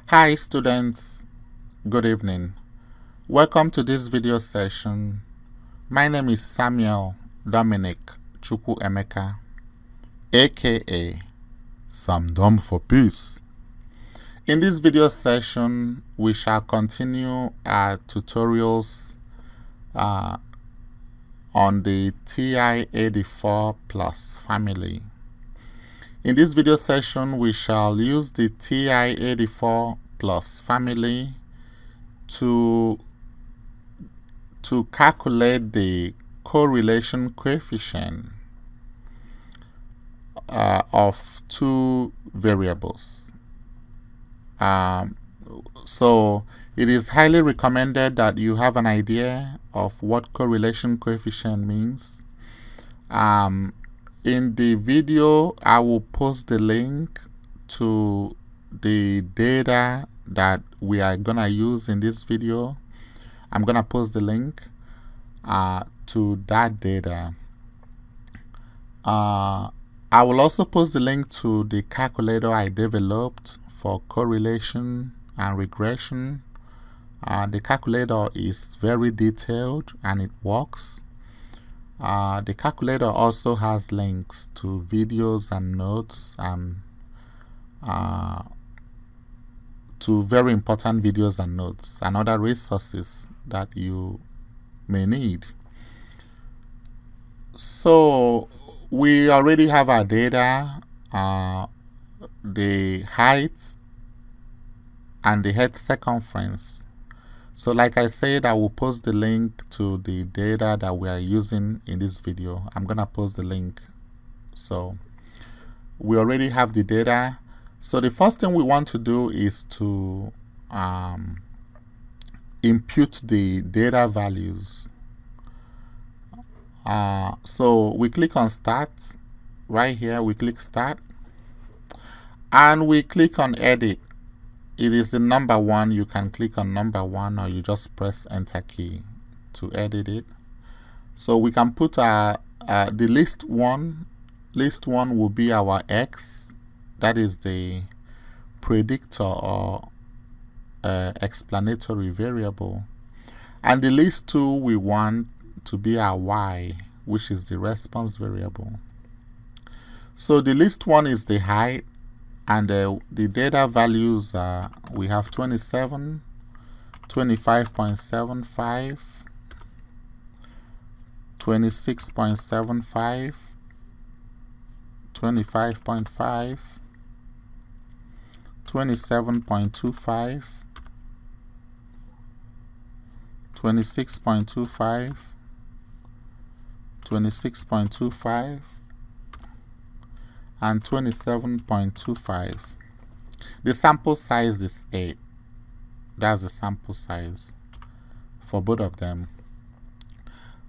Hi students, good evening. Welcome to this video session. My name is Samuel Dominic Chukwu Emeka, aka Sam Dom for Peace. In this video session, we shall continue our tutorials on the TI-84 plus family. In this video session, we shall use the TI-84 plus family to calculate the correlation coefficient of two variables. So it is highly recommended that you have an idea of what correlation coefficient means. In the video, I will post the link to the data that we are going to use in this video. I'm going to post the link to that data. I will also post the link to the calculator I developed for correlation and regression. The calculator is very detailed and it works. The calculator also has links to videos and notes and to very important videos and notes and other resources that you may need. So we already have our data, the height and the head circumference. So like I said, I will post the link to the data that we are using in this video. I'm going to post the link. So we already have the data. So the first thing we want to do is to impute the data values. So we click on Start. Right here, we click Start. And we click on Edit. It is the number 1. You can click on number 1 or you just press Enter key to edit it. So we can put the list 1. List 1 will be our X. That is the predictor or explanatory variable. And the list 2 we want to be our Y, which is the response variable. So the list 1 is the height. And the data values we have 27, 25.75, 26.75, 25.5, 27.25, 26.25, 26.25, and 27.25. The sample size is 8. That's the sample size for both of them.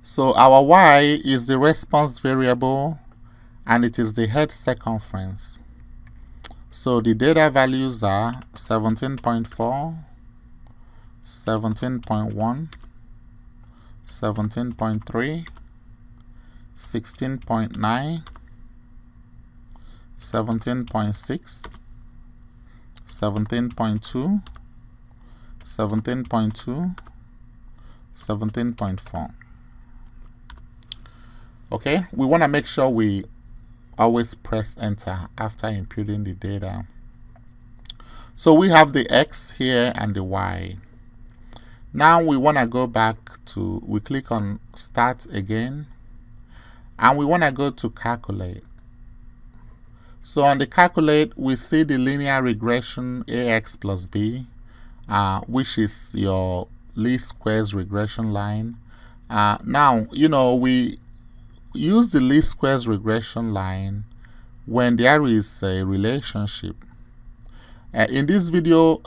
So our Y is the response variable and it is the head circumference. So the data values are 17.4, 17.1, 17.3, 16.9, 17.6, 17.2, 17.2, 17.4. Okay, we want to make sure we always press enter after imputing the data. So we have the X here and the Y. Now we want to go back to, we click on Start again, and we want to go to Calculate. So on the Calculate, we see the linear regression AX plus B, which is your least squares regression line. Now, you know, we use the least squares regression line when there is a relationship. In this video,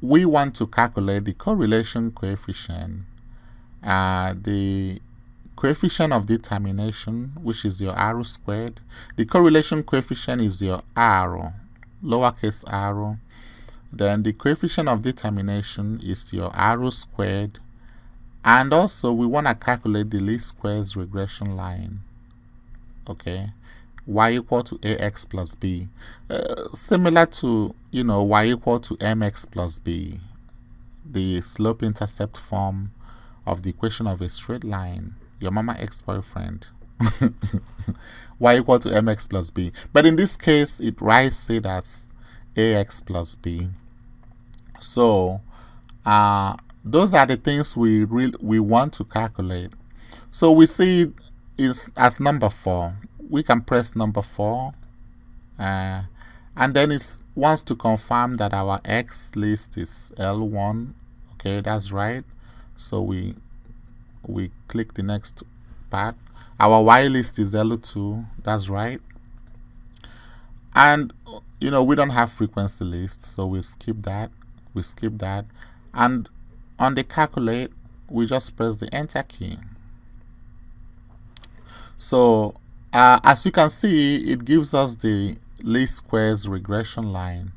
we want to calculate the correlation coefficient, the coefficient of determination, which is your R squared. The correlation coefficient is your R, lowercase r. Then the coefficient of determination is your R squared. And also we want to calculate the least squares regression line. Okay. y equal to ax plus b, similar to, you know, y equal to mx plus b, the slope-intercept form of the equation of a straight line, your mama ex-boyfriend. Y equal to mx plus b, but in this case it writes it as ax plus b. So those are the things we want to calculate. So we see it is as number 4. We can press number 4, and then it wants to confirm that our x list is L1. Okay, that's right. So we click the next part. Our y list is L2. That's right. And you know, we don't have frequency list, so we skip that. And on the calculate, we just press the enter key. So as you can see, it gives us the least squares regression line.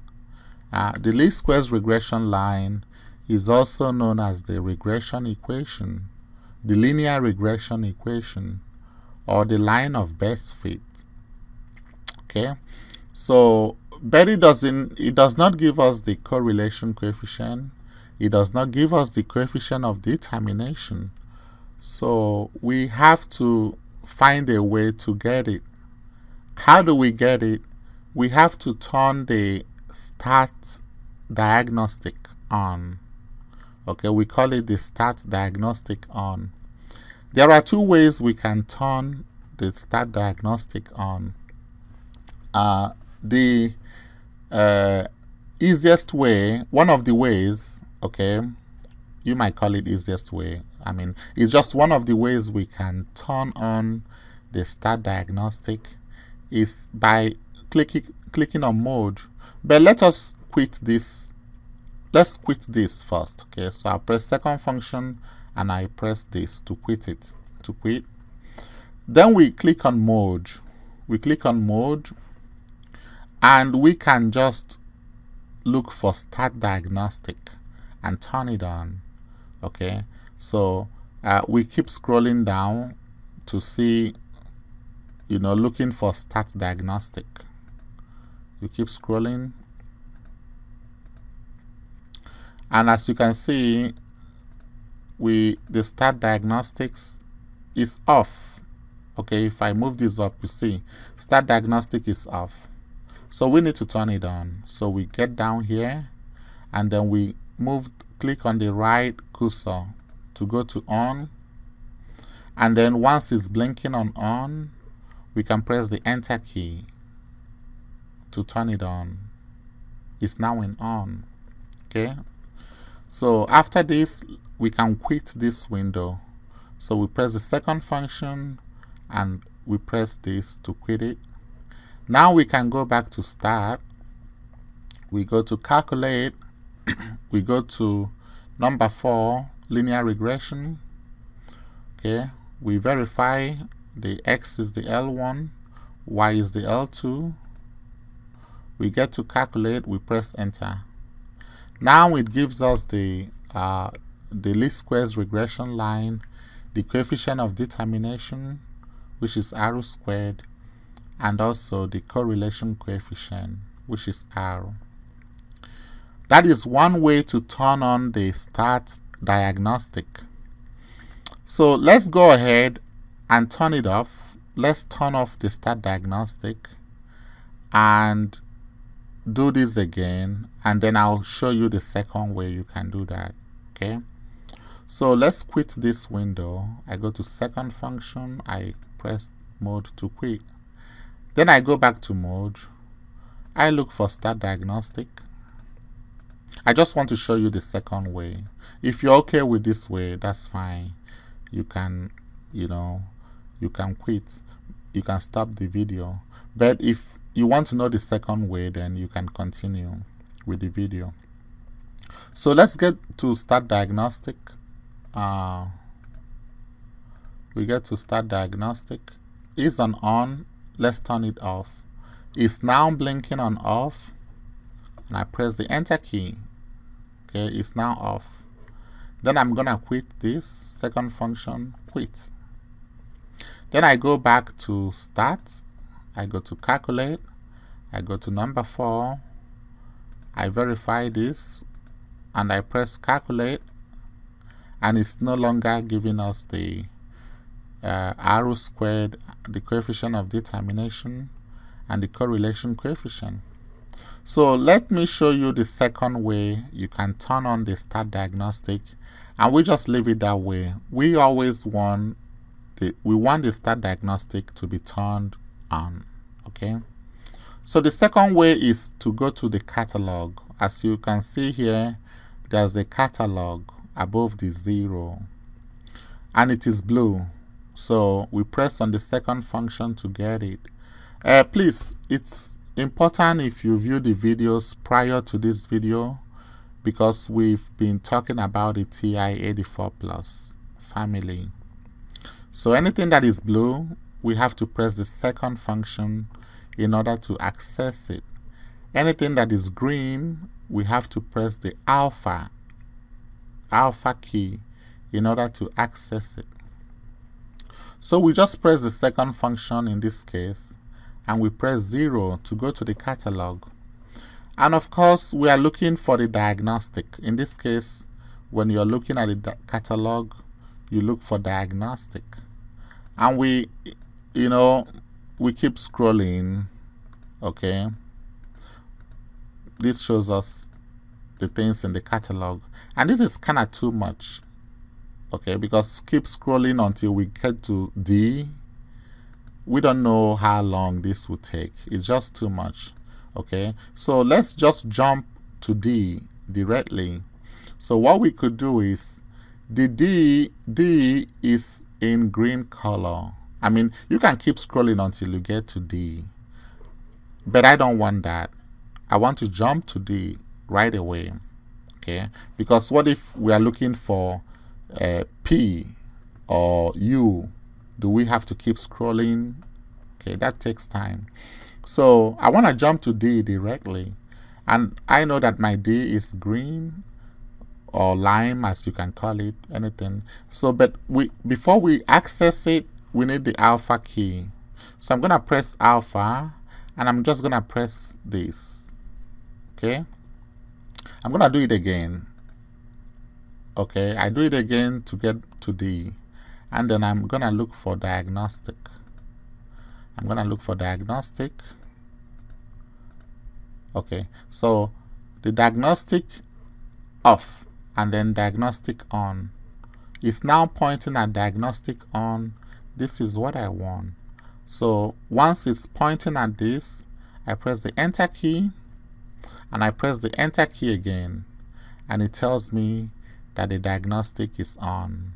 The least squares regression line is also known as the regression equation, the linear regression equation, or the line of best fit. Okay, so but it does not give us the correlation coefficient. It does not give us the coefficient of determination. So we have to find a way to get it. How do we get it? We have to turn the start diagnostic on. Okay, we call it the start diagnostic on. There are two ways we can turn the start diagnostic on. The easiest way, one of the ways, okay, you might call it easiest way. I mean, it's just one of the ways we can turn on the start diagnostic is by clicking on mode. But let us quit this. Let's quit this first. Okay, so I press second function and I press this to quit it. To quit. Then we click on mode. We click on mode, and we can just look for start diagnostic and turn it on. Okay, so we keep scrolling down to see, you know, looking for start diagnostic. You keep scrolling, and as you can see, the start diagnostics is off. Okay, if I move this up, you see start diagnostic is off. So we need to turn it on. So we get down here, and then we click on the right cursor to go to on, and then once it's blinking on, we can press the enter key to turn it on. It's now in on. Okay, so after this we can quit this window. So we press the second function and we press this to quit it. Now we can go back to start. We go to calculate. We go to number 4, linear regression. Okay, we verify the x is the L1, y is the L2. We get to calculate, we press enter. Now it gives us the least squares regression line, the coefficient of determination, which is r squared, and also the correlation coefficient, which is r. That is one way to turn on the start diagnostic. So let's go ahead and turn it off. Let's turn off the start diagnostic and do this again, and then I'll show you the second way you can do that. Okay, so let's quit this window. I go to second function, I press mode to quit. Then I go back to mode. I look for start diagnostic. I just want to show you the second way. If you're okay with this way, that's fine. You can, you know, you can quit. You can stop the video. But if you want to know the second way, then you can continue with the video. So let's get to start diagnostic. We get to start diagnostic. It's on. Let's turn it off. It's now blinking on off, and I press the enter key. Okay, it's now off. Then I'm gonna quit this second function, quit. Then I go back to start I go to calculate, I go to number 4, I verify this, and I press calculate, and it's no longer giving us the arrow squared, the coefficient of determination, and the correlation coefficient. So let me show you the second way you can turn on the start diagnostic, and we just leave it that way. We always want the start diagnostic to be turned on. Okay, so the second way is to go to the catalog. As you can see here, there's a catalog above the 0, and it is blue. So we press on the second function to get it. Please, it's important if you view the videos prior to this video, because we've been talking about the TI-84 Plus family. So anything that is blue, we have to press the second function in order to access it. Anything that is green, we have to press the alpha key in order to access it. So we just press the second function in this case, and we press 0 to go to the catalog. And of course, we are looking for the diagnostic. In this case, when you're looking at the catalog, you look for diagnostic. And we keep scrolling. Okay, this shows us the things in the catalog, and this is kind of too much. Okay, because keep scrolling until we get to D. We don't know how long this will take. It's just too much. Okay, so let's just jump to D directly. So what we could do is, the D is in green color. I mean, you can keep scrolling until you get to D, but I don't want that. I want to jump to D right away. Okay, because what if we are looking for P or U? Do we have to keep scrolling? Okay, that takes time. So I want to jump to D directly, and I know that my D is green or lime, as you can call it, anything. So, but before we access it, we need the alpha key. So I'm gonna press alpha, and I'm just gonna press this. Okay, I'm gonna do it again. Okay, I do it again to get to D, and then I'm gonna look for diagnostic. I'm gonna look for diagnostic. Okay, so the diagnostic off and then diagnostic on is now pointing at diagnostic on. This is what I want. So once it's pointing at this, I press the enter key, and I press the enter key again, and it tells me that the diagnostic is on.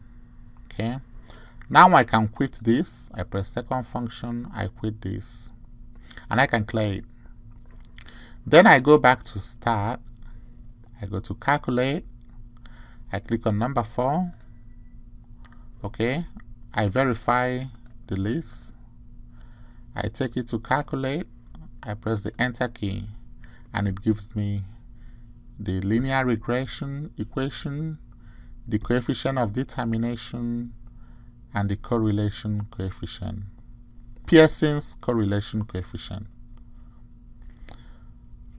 Okay, now I can quit this. I press second function, I quit this, and I can clear it. Then I go back to start, I go to calculate, I click on number 4. Okay, I verify the list, I take it to calculate, I press the enter key, and it gives me the linear regression equation, the coefficient of determination, and the correlation coefficient, Pearson's correlation coefficient.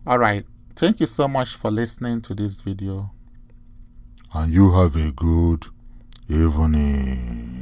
Alright, thank you so much for listening to this video, and you have a good evening.